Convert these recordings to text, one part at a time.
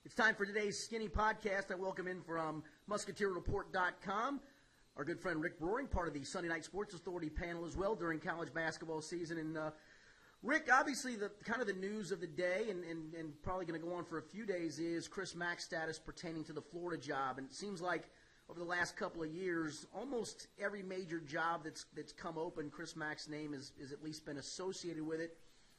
It's time for today's Skinny Podcast. I welcome in from MusketeerReport.com our good friend Rick Broering, part of the Sunday Night Sports Authority panel as well during college basketball season. And Rick, obviously the kind of the news of the day and probably going to go on for a few days is Chris Mack's status pertaining to the Florida job. And it seems like over the last couple of years, almost every major job that's come open, Chris Mack's name has at least been associated with it.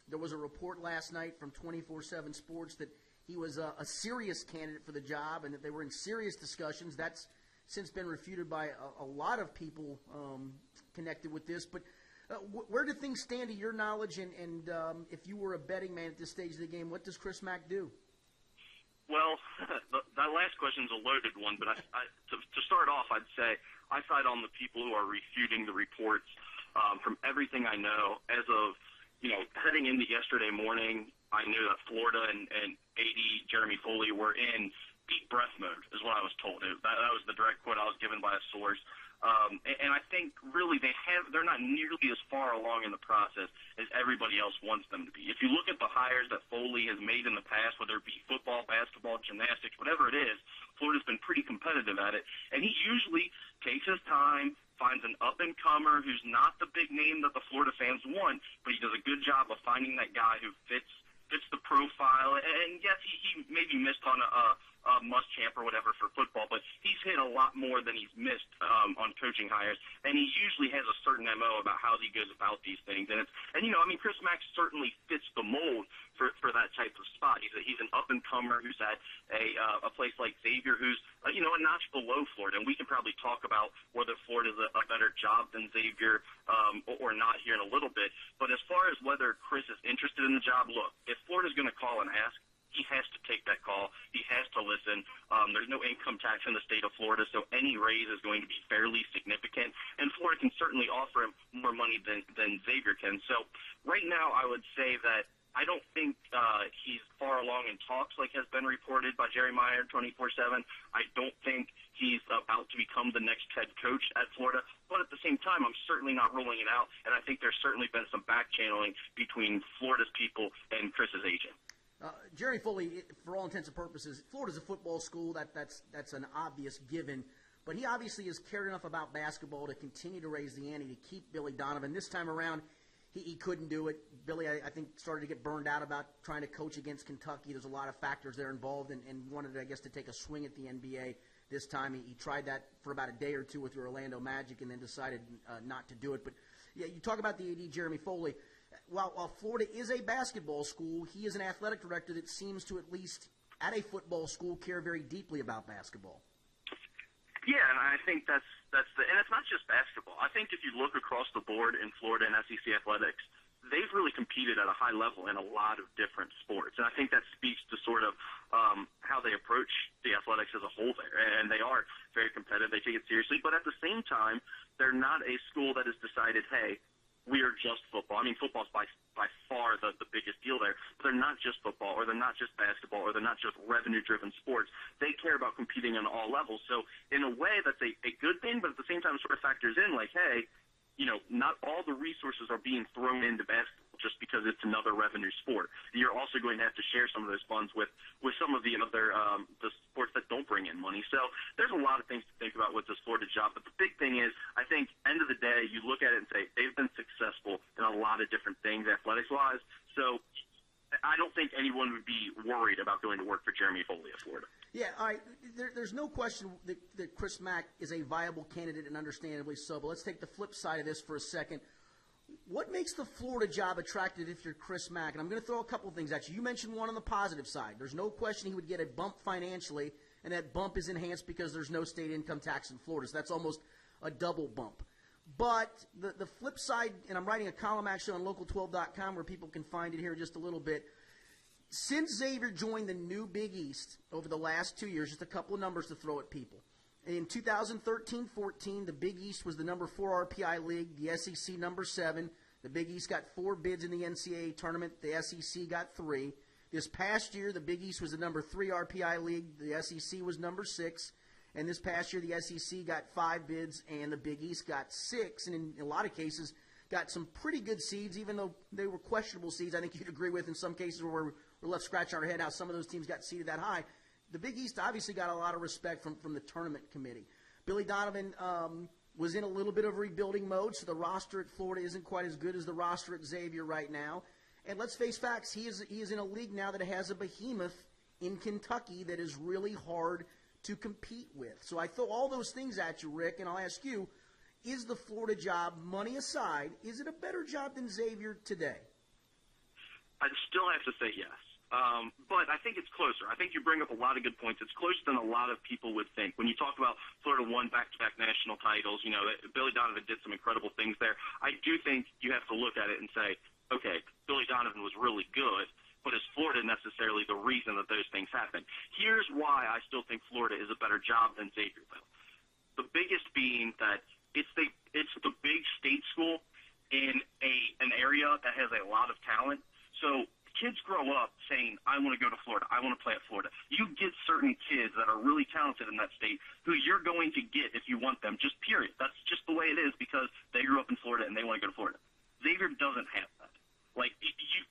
There was a report last night from 24/7 Sports that he was a serious candidate for the job and that they were in serious discussions. That's since been refuted by a lot of people connected with this. But where do things stand to your knowledge? And if you were a betting man at this stage of the game, what does Chris Mack do? Well, that last question is a loaded one, but to start off, I'd say I side on the people who are refuting the reports. From everything I know, as of heading into yesterday morning, I knew that Florida and AD Jeremy Foley were in deep breath mode, is what I was told. That was the direct quote I was given by a source. And I think really they're not nearly as far along in the process as everybody else wants them to be. If you look at the hires that Foley has made in the past, whether it be football, basketball, gymnastics, whatever it is, Florida's been pretty competitive at it. And he usually takes his time, finds an up-and-comer who's not the big name that the Florida fans want, but he does a good job of finding that guy who fits the profile. And yes, he maybe missed on a Muschamp or whatever for football, but he's hit a lot more than he's missed on coaching hires, and he usually has a certain MO about how he goes about these things. And Chris Mack certainly fits the mold for that type of spot. He's an up-and-comer who's at a place like Xavier, who's a notch below Florida, and we can probably talk about whether Florida's a better job than Xavier or not here in a little bit. But as far as whether Chris is interested in the job, look, if Florida's going to call and ask, he has to take that call. He has to listen. There's no income tax in the state of Florida, so any raise is going to be fairly significant. And Florida can certainly offer him more money than Xavier can. So right now I would say that I don't think he's far along in talks like has been reported by Jerry Meyer 24/7. I don't think he's about to become the next head coach at Florida. But at the same time, I'm certainly not ruling it out, and I think there's certainly been some back-channeling between Florida's people and Chris's agent. Jerry Foley, for all intents and purposes, Florida's a football school. That's an obvious given. But he obviously has cared enough about basketball to continue to raise the ante to keep Billy Donovan. This time around, he couldn't do it. Billy, I think, started to get burned out about trying to coach against Kentucky. There's a lot of factors there involved and wanted, I guess, to take a swing at the NBA this time. He tried that for about a day or two with the Orlando Magic and then decided not to do it. But, yeah, you talk about the AD, Jeremy Foley. While Florida is a basketball school, he is an athletic director that seems to, at least at a football school, care very deeply about basketball. Yeah, and I think and it's not just basketball. I think if you look across the board in Florida and SEC athletics, they've really competed at a high level in a lot of different sports. And I think that speaks to sort of how they approach the athletics as a whole there. And they are very competitive. They take it seriously. But at the same time, they're not a school that has decided, hey, we are just football. I mean, football's by far the biggest deal there. But they're not just football, or they're not just basketball, or they're not just revenue-driven sports. They care about competing on all levels. So in a way, that's a good thing, but at the same time, it sort of factors in like, hey, not all the resources are being thrown into basketball just because it's another revenue sport. You're also going to have to share some of those funds with some of the other the sports that don't bring in money. So there's a lot of things to think about with this Florida job. But the big thing is, I think, end of the day, you look at it and say they've been successful in a lot of different things athletics-wise. So I don't think anyone would be worried about going to work for Jeremy Foley at Florida. Yeah, all right. There's no question that Chris Mack is a viable candidate, and understandably so. But let's take the flip side of this for a second. What makes the Florida job attractive if you're Chris Mack? And I'm going to throw a couple of things at you. You mentioned one on the positive side. There's no question he would get a bump financially, and that bump is enhanced because there's no state income tax in Florida. So that's almost a double bump. But the flip side, and I'm writing a column actually on local12.com where people can find it here just a little bit. Since Xavier joined the new Big East over the last 2 years, just a couple of numbers to throw at people. In 2013-14, the Big East was the number 4 RPI league, the SEC number 7. The Big East got 4 bids in the NCAA tournament. The SEC got 3. This past year, the Big East was the number 3 RPI league. The SEC was number 6. And this past year, the SEC got 5 bids, and the Big East got 6. And in a lot of cases, got some pretty good seeds, even though they were questionable seeds. I think you'd agree with in some cases where we're left scratching our head how some of those teams got seeded that high. the Big East obviously got a lot of respect from the tournament committee. Billy Donovan was in a little bit of rebuilding mode, so the roster at Florida isn't quite as good as the roster at Xavier right now. And let's face facts, he is in a league now that has a behemoth in Kentucky that is really hard to compete with. So I throw all those things at you, Rick, and I'll ask you, is the Florida job, money aside, is it a better job than Xavier today? I still have to say yes. But I think it's closer. I think you bring up a lot of good points. It's closer than a lot of people would think. When you talk about Florida won back-to-back national titles, you know, Billy Donovan did some incredible things there. I do think you have to look at it and say, okay, Billy Donovan was really good, but is Florida necessarily the reason that those things happen? Here's why I still think Florida is a better job than Xavier, though. The biggest being that it's the big state school in an area that has a lot of talent. So kids grow up saying, I want to go to Florida. I want to play at Florida. You get certain kids that are really talented in that state who you're going to get if you want them, just period. That's just the way it is because they grew up in Florida and they want to go to Florida. Xavier doesn't have that. Like,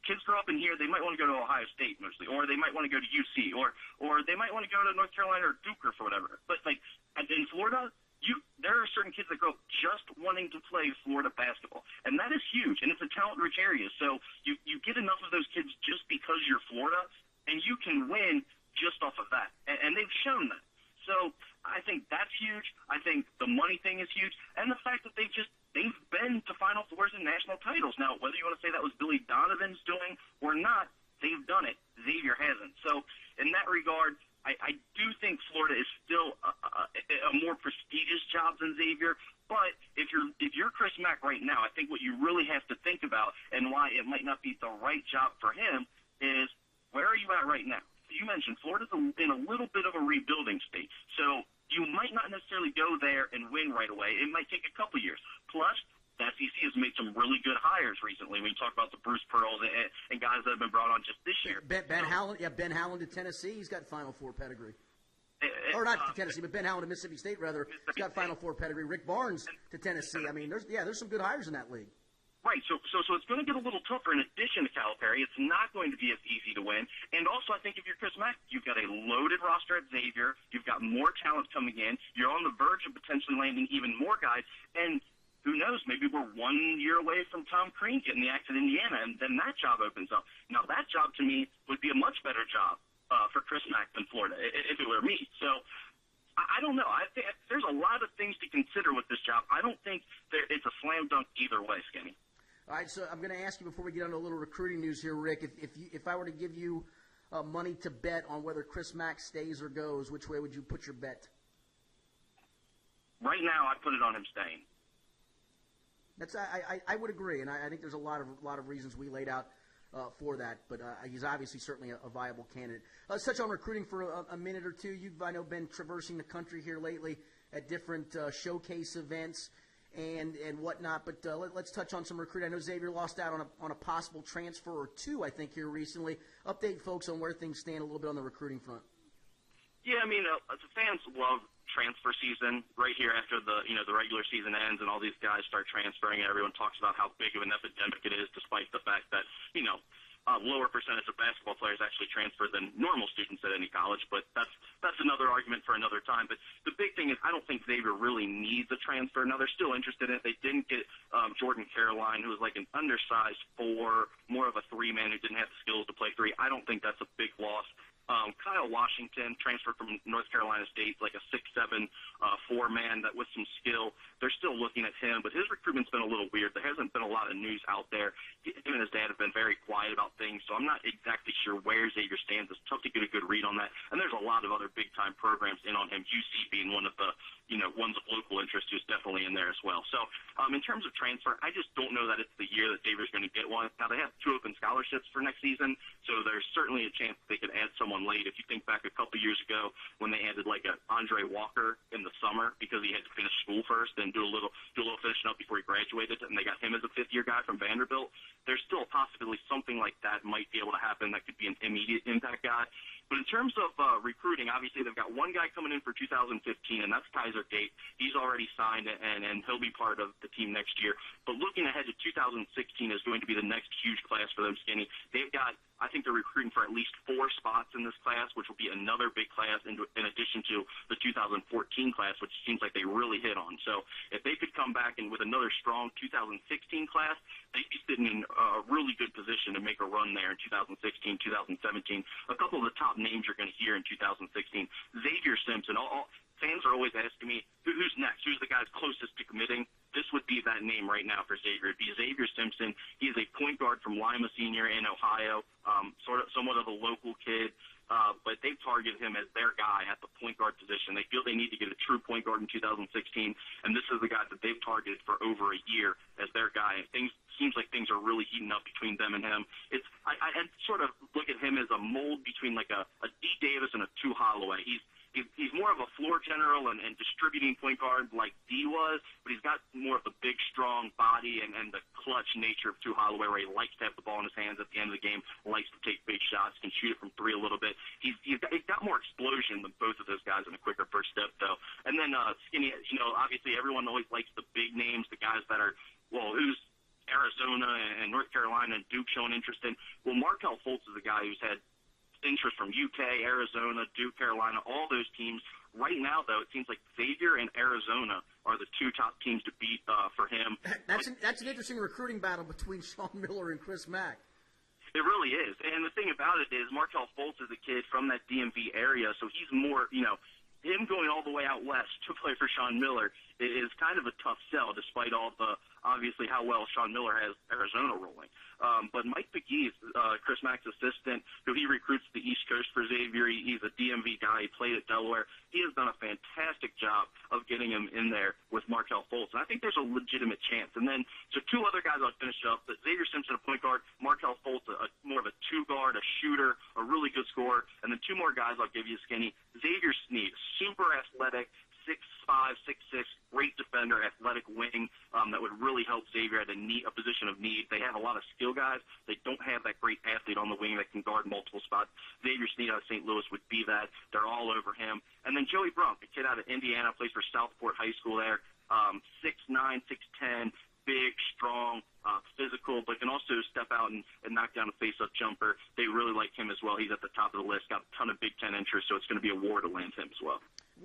kids grow up in here, they might want to go to Ohio State mostly, or they might want to go to UC, or they might want to go to North Carolina or Duke or whatever. But, like, in Florida, there are certain kids that grow up just wanting to play Florida basketball, and that is huge, and it's a talent-rich area. So you get enough of those kids just because you're Florida, and you can win just off of that, and they've shown that. So I think that's huge. I think the money thing is huge, and the fact that they've been to Final Fours and national titles. Now, whether you want to say that was Billy Donovan's doing or not, they've done it. Xavier hasn't. So in that regard, I do think Florida is still a more prestigious job than Xavier. But if you're Chris Mack right now, I think what you really have to think about and why it might not be the right job for him is where are you at right now? You mentioned Florida's in a little bit of a rebuilding state. So you might not necessarily go there and win right away. It might take a couple years. Plus, the SEC has made some really good hires recently. When you talk about the Bruce Pearls and guys that have been brought on just this year. Ben Howland to Tennessee. He's got Final Four pedigree. Or not to Tennessee, but Ben Howland to Mississippi State, rather. He's got Final Four pedigree. Rick Barnes to Tennessee. I mean, there's some good hires in that league. Right, so it's going to get a little tougher in addition to Calipari. It's not going to be as easy to win. And also, I think if you're Chris Mack, you've got a loaded roster at Xavier. You've got more talent coming in. You're on the verge of potentially landing even more guys. And who knows, maybe we're 1 year away from Tom Crean getting the axe in Indiana, and then that job opens up. Now, that job, to me, would be a much better job for Chris Mack than Florida, if it were me. So I don't know. I think there's a lot of things to consider with this job. I don't think it's a slam dunk either way, Skinny. All right, so I'm going to ask you before we get on to a little recruiting news here, Rick, if I were to give you money to bet on whether Chris Mack stays or goes, which way would you put your bet? Right now, I put it on him staying. I would agree, and I think there's a lot of reasons we laid out for that, but he's obviously certainly a viable candidate. Let's touch on recruiting for a minute or two. You've, I know, been traversing the country here lately at different showcase events and whatnot, but let's touch on some recruiting. I know Xavier lost out on a possible transfer or two, I think, here recently. Update folks on where things stand a little bit on the recruiting front. Yeah, I mean, the fans love transfer season right here after the regular season ends and all these guys start transferring and everyone talks about how big of an epidemic it is, despite the fact that, lower percentage of basketball players actually transfer than normal students at any college, but that's another argument for another time. But the big thing is I don't think Xavier really needs a transfer. Now, they're still interested in it. They didn't get Jordan Caroline, who was like an undersized 4, more of a 3-man who didn't have the skills to play 3. I don't think that's a big loss. Kyle Washington transferred from North Carolina State, like a 6'7", 4-man that with some skill. They're still looking at him, but his recruitment's been a little weird. There hasn't been a lot of news out there. Him and his dad have been very quiet about things, so I'm not exactly sure where Xavier stands. It's tough to get a good read on that. And there's a lot of other big-time programs in on him, UC being one of the ones of local interest who's definitely in there as well. So in terms of transfer, I just don't know that it's the year that Xavier's going to get one. Now, they have 2 open scholarships for next season, so there's certainly a chance they could add someone late. If you think back a couple years ago when they added like a Andre Walker in the summer because he had to finish school first and do a little finishing up before he graduated, and they got him as a 5th-year guy from Vanderbilt, there's still a possibility something like that might be able to happen. That could be an immediate impact guy. But in terms of recruiting, obviously they've got one guy coming in for 2015, and that's Kaiser Gate. He's already signed, and he'll be part of the team next year. But looking ahead to 2016 is going to be the next huge class for them, Skinny. They've got, I think they're recruiting for at least 4 spots in this class, which will be another big class in addition to the 2014 class, which seems like they really hit on. So if they could come back and with another strong 2016 class, they'd be sitting in a really good position to make a run there in 2016, 2017. A couple of the top names you're going to hear in 2016, Xavier Simpson. Fans are always asking me, who's next? Who's the guy closest to committing? This would be that name right now for Xavier. It'd be Xavier Simpson. He is a point guard from Lima Senior in Ohio, somewhat of a local kid, but they've targeted him as their guy at the point guard position. They feel they need to get a true point guard in 2016, and this is the guy that they've targeted for over a year as their guy. And seems like things are really heating up between them and him. I sort of look at him as a mold between like a D. Davis and a 2 Holloway. He's more of a floor general and distributing point guard like D was, but he's got more of the big, strong body and the clutch nature of 2 Holloway, where he likes to have the ball in his hands at the end of the game, likes to take big shots, can shoot it from 3 a little bit. He's got more explosion than both of those guys in a quicker first step, though. And then Skinny, obviously everyone always likes the big names, the guys that are, who's Arizona and North Carolina and Duke showing interest in. Well, Markelle Fultz is a guy who's had interest from UK, Arizona, Duke, Carolina, all those teams. Right now, though, it seems like Xavier and Arizona are the 2 top teams to beat for him. That's an interesting recruiting battle between Sean Miller and Chris Mack. It really is. And the thing about it is Markelle Fultz is a kid from that DMV area, so he's more, him going all the way out west to play for Sean Miller is kind of a tough sell, despite all the, obviously, how well Sean Miller has Arizona rolling. But Mike McGee, Chris Mack's assistant, who he recruits to the East Coast for Xavier, he's a DMV guy. He played at Delaware. He has done a fantastic job of getting him in there with Markelle Fultz. And I think there's a legitimate chance. And then, so 2 other guys I'll finish up. Xavier Simpson, a point guard, Markelle Fultz, more of a 2 guard, a shooter, a really good scorer. And then 2 more guys I'll give you, Skinny. Xavier Sneed, super athletic, 6'5", 6'6", great defender, athletic wing that would really help Xavier at a position of need. They have a lot of skill guys. They don't have that great athlete on the wing that can guard multiple spots. Xavier Sneed out of St. Louis would be that. They're all over him. And then Joey Brunk, a kid out of Indiana, plays for Southport High School there, 6'9", 6'10", big, strong, physical, but can also step out and knock down a face-up jumper. They really like him as well. He's at the top of the list, got a ton of Big Ten interest, so it's going to be a war to land him as well.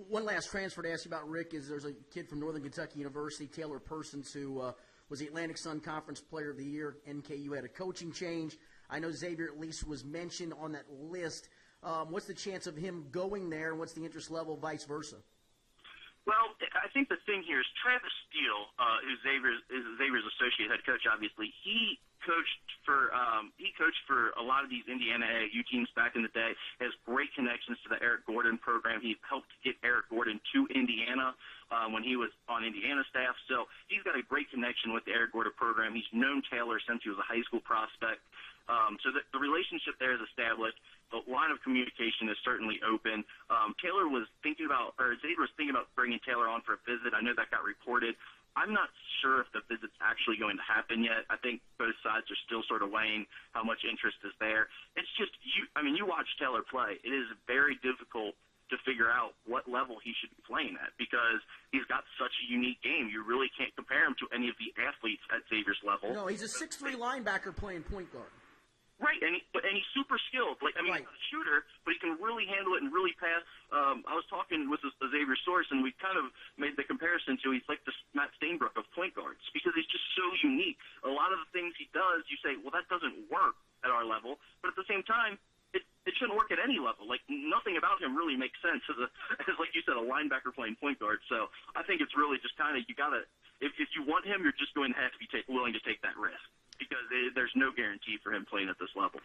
One last transfer to ask you about, Rick, is there's a kid from Northern Kentucky University, Taylor Persons, who was the Atlantic Sun Conference Player of the Year. NKU had a coaching change. I know Xavier at least was mentioned on that list. What's the chance of him going there, and what's the interest level, vice versa? Well, I think the thing here is Travis Steele, who's Xavier's associate head coach, obviously, he coached for a lot of these Indiana AAU teams back in the day, has great connections to the Eric Gordon program. He helped get Eric Gordon to Indiana when he was on Indiana staff. So he's got a great connection with the Eric Gordon program. He's known Taylor since he was a high school prospect. So the relationship there is established. The line of communication is certainly open. Xavier was thinking about bringing Taylor on for a visit. I know that got reported. I'm not sure if the visit's actually going to happen yet. I think both sides are still sort of weighing how much interest is there. It's just, you watch Taylor play. It is very difficult to figure out what level he should be playing at because he's got such a unique game. You really can't compare him to any of the athletes at Xavier's level. No, he's a 6'3" linebacker playing point guard. Right, and he's super skilled. He's not a shooter, but he can really handle it and really pass. I was talking with a Xavier source, and we kind of made the comparison to he's like the Matt Stainbrook of point guards because he's just so unique. A lot of the things he does, you say, well, that doesn't work at our level, but at the same time, it shouldn't work at any level. Nothing about him really makes sense as like you said, a linebacker playing point guard. So I think it's really just kind of you got to if you want him, you're just going to have to be willing to take that risk because there's no guarantee for him playing at this level.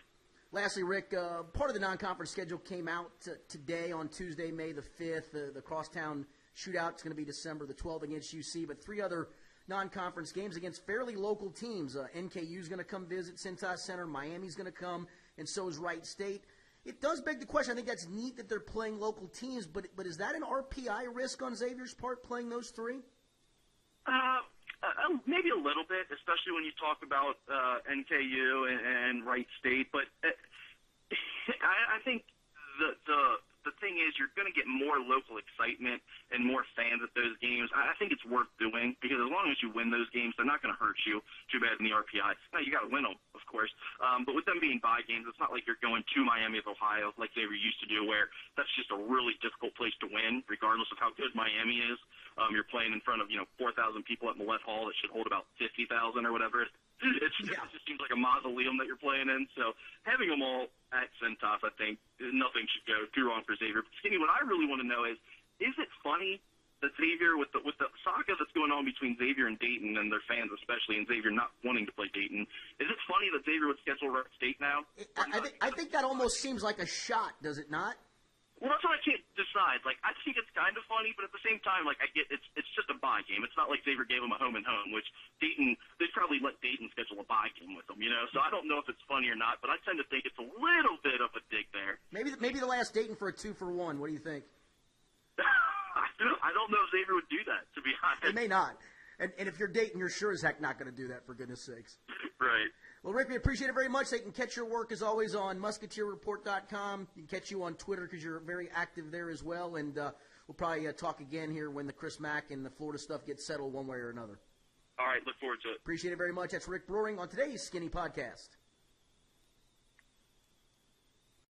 Lastly, Rick, part of the non-conference schedule came out today on Tuesday, May the 5th. The Crosstown shootout is going to be December the 12th against UC, but 3 other non-conference games against fairly local teams. NKU is going to come visit Cintas Center. Miami's going to come, and so is Wright State. It does beg the question. I think that's neat that they're playing local teams, but is that an RPI risk on Xavier's part, playing those 3? Maybe a little bit, especially when you talk about NKU and Wright State. But I think the thing is you're going to get more local excitement and more fans at those games. I think it's worth doing because as long as you win those games, they're not going to hurt you too bad in the RPI. Now, you got to win them, of course. But with them being bye games, it's not like you're going to Miami of Ohio like they were used to do, where that's just a really difficult place to win, regardless of how good Miami is. You're playing in front of 4,000 people at Millett Hall that should hold about 50,000 or whatever. It just seems like a mausoleum that you're playing in. So having them all at Cintas, I think nothing should go too wrong for Xavier. But Skinny, what I really want to know is it funny that Xavier, with the saga that's going on between Xavier and Dayton and their fans especially, and Xavier not wanting to play Dayton, is it funny that Xavier would schedule Wright State now? I think that almost seems like a shot, does it not? Well, that's what I can't decide. Like, I think it's kind of funny, but at the same time, like, I get it's just a bye game. It's not like Xavier gave them a home and home, which Dayton, they'd probably let Dayton schedule a bye game with them, So I don't know if it's funny or not, but I tend to think it's a little bit of a dig there. Maybe they'll ask Dayton for a 2-for-1. What do you think? I don't know if Xavier would do that, to be honest. They may not. And if you're Dayton, you're sure as heck not going to do that, for goodness sakes. Right. Well, Rick, we appreciate it very much. They can catch your work, as always, on musketeerreport.com. You can catch you on Twitter because you're very active there as well. And we'll probably talk again here when the Chris Mack and the Florida stuff gets settled one way or another. All right, look forward to it. Appreciate it very much. That's Rick Broering on today's Skinny Podcast.